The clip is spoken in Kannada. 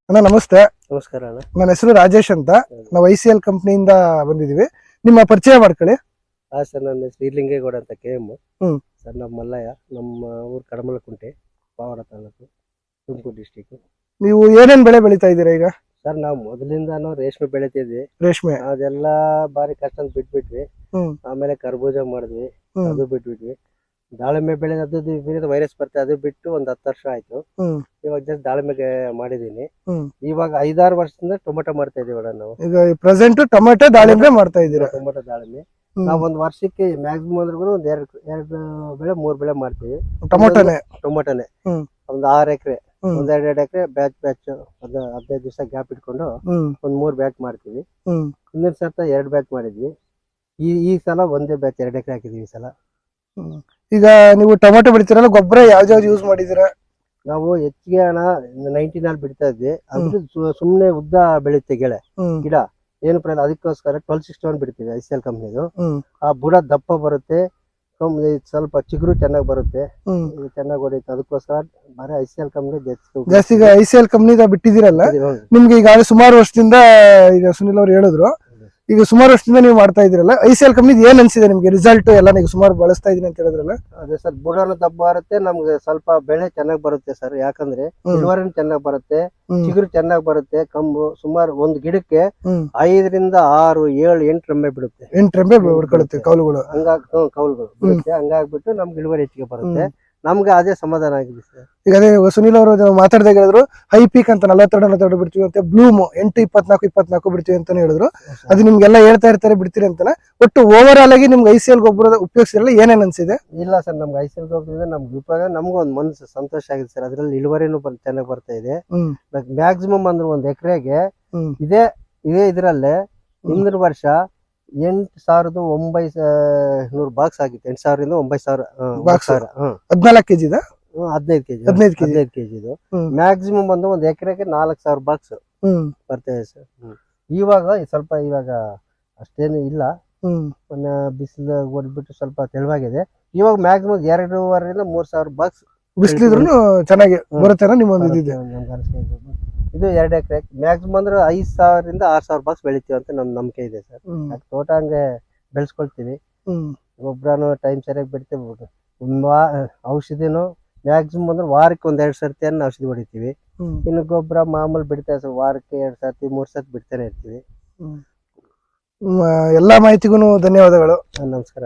ಅಣ್ಣ ನಮಸ್ತೆ. ನಮಸ್ಕಾರ ಅಣ್ಣ. ನನ್ನ ಹೆಸರು ರಾಜೇಶ್ ಅಂತ. ನಾವು ICL ಕಂಪ್ನಿಯಿಂದ ಬಂದಿದ್ದೀವಿ. ನಿಮ್ಮ ಪರಿಚಯ ಮಾಡ್ಕೊಳ್ಳಿ. ಸರ್, ನನ್ನ ಹೆಸರು ಲಿಂಗೇಗೌಡ ಅಂತ KM. ಸರ್, ನಮ್ಮ ಮಲ್ಲಯ್ಯ, ನಮ್ಮ ಊರು ಕಡಮಲಕುಂಟೆ, ಪಾವಡ ತಾಲೂಕು, ತುಮಕೂರು ಡಿಸ್ಟಿಕ್. ನೀವು ಏನೇನ್ ಬೆಳೆ ಬೆಳೀತಾ ಇದ್ದೀರಾ ಈಗ? ಸರ್, ನಾವು ಮೊದಲಿಂದಾನು ರೇಷ್ಮೆ ಬೆಳಿತಿದ್ವಿ. ರೇಷ್ಮೆ ಅದೆಲ್ಲ ಬಾರಿ ಕಷ್ಟ ಅಂತ ಬಿಟ್ಬಿಟ್ವಿ. ಆಮೇಲೆ ಕರ್ಬೂಜ ಮಾಡಿದ್ವಿ, ಅದು ಬಿಟ್ಬಿಟ್ವಿ. ದಾಳಿಂಬೆ ಬೆಳೆ ಅದು ವೈರಸ್ ಬರ್ತದೆ, ಅದು ಬಿಟ್ಟು ಒಂದ್ 10 ವರ್ಷ ಆಯ್ತು. ಇವಾಗ ಜಸ್ಟ್ ದಾಳಿಂಬೆಗೆ ಮಾಡಿದೀನಿ. ಇವಾಗ 5-6 ವರ್ಷದಿಂದ ಟೊಮೆಟೊ ಮಾಡ್ತಾ ಇದೀವಿ ನಾವು. ಈಗ ಪ್ರೆಸೆಂಟ್ ಟೊಮೆಟೊ ದಾಳಿಂಬೆ ಮಾಡ್ತಾ ಇದ್ದೀರಾ? ಟೊಮೆಟೊ ದಾಳಿಂಬೆ ನಾವ್ ಒಂದ್ ವರ್ಷಕ್ಕೆ ಮ್ಯಾಕ್ಸಿಮಮ್ ಅಂದ್ರೆ ಒಂದ್ ಎರಡು ಬೆಳೆ 3 ಬೆಳೆ ಮಾಡ್ತೀವಿ. ಟೊಮೆಟೊನೆ ಒಂದ್ 6 ಎಕರೆ, ಒಂದ್ 2 ಎಕರೆ ಬ್ಯಾಚ್ 15 ದಿವಸ ಗ್ಯಾಪ್ ಇಟ್ಕೊಂಡು ಒಂದ್ 3 ಬ್ಯಾಚ್ ಮಾಡ್ತೀವಿ. ಹಿಂದಿನ ಸತ 2 ಬ್ಯಾಚ್ ಮಾಡಿದ್ವಿ. ಈ ಸಲ ಒಂದೇ ಬ್ಯಾಚ್ 2 ಎಕರೆ ಹಾಕಿದೀವಿ ಈ ಸಲ. ಈಗ ನೀವು ಟೊಮೆಟೊ ಬೆಳಿತೀರಲ್ಲ, ಗೊಬ್ಬರ ಯಾವ್ದು ಯೂಸ್ ಮಾಡಿದಿರಾ? ನಾವು ಹೆಚ್ಚಿಗೆ ಹಣ 99 ಬಿಡ್ತಾ ಇದ್ವಿ. ಅಂದ್ರೆ ಸುಮ್ನೆ ಉದ್ದ ಬೆಳೆಯುತ್ತೆ ಗಿಡ, ಏನು ಪ್ರಯೋಜನ. ಅದಕ್ಕೋಸ್ಕರ 1261 ಬಿಡ್ತೀವಿ, ICL ಕಂಪ್ನಿದು. ಆ ಬುಡ ದಪ್ಪ ಬರುತ್ತೆ, ಸ್ವಲ್ಪ ಚಿಗುರು ಚೆನ್ನಾಗಿ ಬರುತ್ತೆ, ಚೆನ್ನಾಗಿ ಹೊಡೆಯುತ್ತೆ. ಅದಕ್ಕೋಸ್ಕರ ಬರೀ ICL ಕಂಪ್ನಿ ಜಾಸ್ತಿ. ಈಗ ICL ಕಂಪ್ನಿದ ಬಿಟ್ಟಿದ್ದೀರಲ್ಲ, ನಿಮ್ಗೆ ಈಗ ಸುಮಾರು ವರ್ಷದಿಂದ, ಈಗ ಸುನಿಲ್ ಅವ್ರು ಹೇಳಿದ್ರು, ಈಗ ಸುಮಾರು ವರ್ಷದಿಂದ ನೀವು ಮಾಡ್ತಾ ಇದೀರಲ್ಲ, ICL ಕಂಪ್ನಿ ಏನ್ ಅನ್ಸಿದೆ ನಿಮ್ಗೆ? ರಿಸಲ್ಟ್ ಎಲ್ಲ ನೀವು ಸುಮಾರು ಬಳಸ್ತಾ ಇದೀನಿ ಅಂತ ಹೇಳಿದ್ರಲ್ಲ. ಅದೇ ಸರ್, ಬುಡನು ದಪ್ಪ ಬರುತ್ತೆ, ನಮ್ಗೆ ಸ್ವಲ್ಪ ಬೆಳೆ ಚೆನ್ನಾಗಿ ಬರುತ್ತೆ ಸರ್. ಯಾಕಂದ್ರೆ ಇಳುವರಿನೂ ಚೆನ್ನಾಗಿ ಬರುತ್ತೆ, ಚಿಗುರು ಚೆನ್ನಾಗಿ ಬರುತ್ತೆ. ಕಂಬು ಸುಮಾರು ಒಂದ್ ಗಿಡಕ್ಕೆ 5 ರಿಂದ 6, 7, 8 ರೆಂಬೆ ಬಿಡುತ್ತೆ. 8 ರೆಂಬೆ ಹೊಡ್ಕೊಳ್ಳುತ್ತೆ ಕೌಲುಗಳು. ಕೌಲುಗಳು ಬಿಡುತ್ತೆ. ಹಂಗಾಗ್ಬಿಟ್ಟು ನಮ್ಗೆ ಇಳುವರಿ ಹೆಚ್ಚಿಗೆ ಬರುತ್ತೆ. ನಮ್ಗೆ ಅದೇ ಸಮಾಧಾನ ಆಗಿದೆ ಸರ್. ಈಗ ಅದೇ ಸುನಿಲ್ ಅವರು ಮಾತಾಡ್ದಾಗ ಹೇಳಿದ್ರು, ಹೈ ಪೀಕ್ ಅಂತ 42 ಬಿಡ್ತೀವಿ ಅಂತ, ಬ್ಲೂಮ್ 8, 24 ಬಿಡ್ತೀವಿ ಅಂತಾನೆ ಹೇಳಿದ್ರು. ಅದು ನಿಮ್ಗೆಲ್ಲ ಹೇಳ್ತಾ ಇರ್ತಾರೆ ಬಿಡ್ತೀರಿ ಅಂತಲ್ಲ. ಒಟ್ಟು ಓವರ್ ಆಲ್ ಆಗಿ ನಿಮ್ಗೆ ICL ಗೊಬ್ಬರ ಉಪಯೋಗಿಸಿರಲ್ಲ, ಏನೇನ್ ಅನ್ಸಿದೆ? ಇಲ್ಲ ಸರ್, ನಮ್ಗೆ ICL ಗೊಬ್ಬರದಿಂದ ನಮ್ಗೆ ಉಪಯೋಗ, ನಮ್ಗೂ ಒಂದ್ ಮನಸ್ಸು ಸಂತೋಷ ಆಗಿದೆ ಸರ್. ಅದ್ರಲ್ಲಿ ಇಳುವರಿನೂ ಚೆನ್ನಾಗಿ ಬರ್ತಾ ಇದೆ. ಮ್ಯಾಕ್ಸಿಮಮ್ ಅಂದ್ರೆ 1 ಎಕರೆಗೆ ಇದೇ ಇದ್ರಲ್ಲೇ ಹಿಂದಿನ ವರ್ಷ 8,900 ಬಾಕ್ಸ್ ಆಗಿತ್ತು. 8,000 ರಿಂದ 9,000 14 ಕೆಜಿದ 15 ಕೆಜಿದು ಮ್ಯಾಕ್ಸಿಮಮ್ ಬಂದು 1 ಎಕರೆಗೆ 4,000 ಬಾಕ್ಸ್ ಬರ್ತಾ ಇದೆ ಸರ್. ಇವಾಗ ಅಷ್ಟೇನು ಇಲ್ಲ, ಬಿಸಿಲು ಹೊಡೆದ್ಬಿಟ್ಟು ಸ್ವಲ್ಪ ತೆಳುವಾಗಿದೆ. ಇವಾಗ ಮ್ಯಾಕ್ಸಿಮಮ್ 2,500 ರಿಂದ 3,000 ಬಾಕ್ಸ್ ಬಿಸಿಲಿದ್ರು ಚೆನ್ನಾಗಿ ಬರುತ್ತೆ. ಇದು 2 ಎಕರೆ ಮ್ಯಾಕ್ಸಿಮಮ್ ಅಂದ್ರೆ 5,000 ರಿಂದ 6,000 ಬಾಕ್ಸ್ ಬೆಳಿತೀವಿ ಅಂತ ನಮ್ ನಂಬಿಕೆ ಇದೆ ಸರ್. ತೋಟ ಹಂಗೆ ಬೆಳೆಸ್ಕೊಳ್ತೀವಿ. ಗೊಬ್ಬರನು ಟೈಮ್ ಸರಿಯಾಗಿ ಬಿಡ್ತೀವಿ. ಔಷಧಿನು ಮ್ಯಾಕ್ಸಿಮಮ್ ಅಂದ್ರೆ ವಾರಕ್ಕೆ 1-2 ಸರ್ತಿ ಔಷಧಿ ಹೊಡಿತೀವಿ. ಇನ್ನು ಗೊಬ್ಬರ ಮಾಮೂಲಿ ಬಿಡ್ತಾ ಸರ್, ವಾರಕ್ಕೆ 2 ಸರ್ತಿ 3 ಸರ್ತಿ ಬಿಡ್ತಾನೆ ಇರ್ತೀವಿ. ಎಲ್ಲಾ ಮಾಹಿತಿಗೂ ಧನ್ಯವಾದಗಳು. ನಮಸ್ಕಾರ.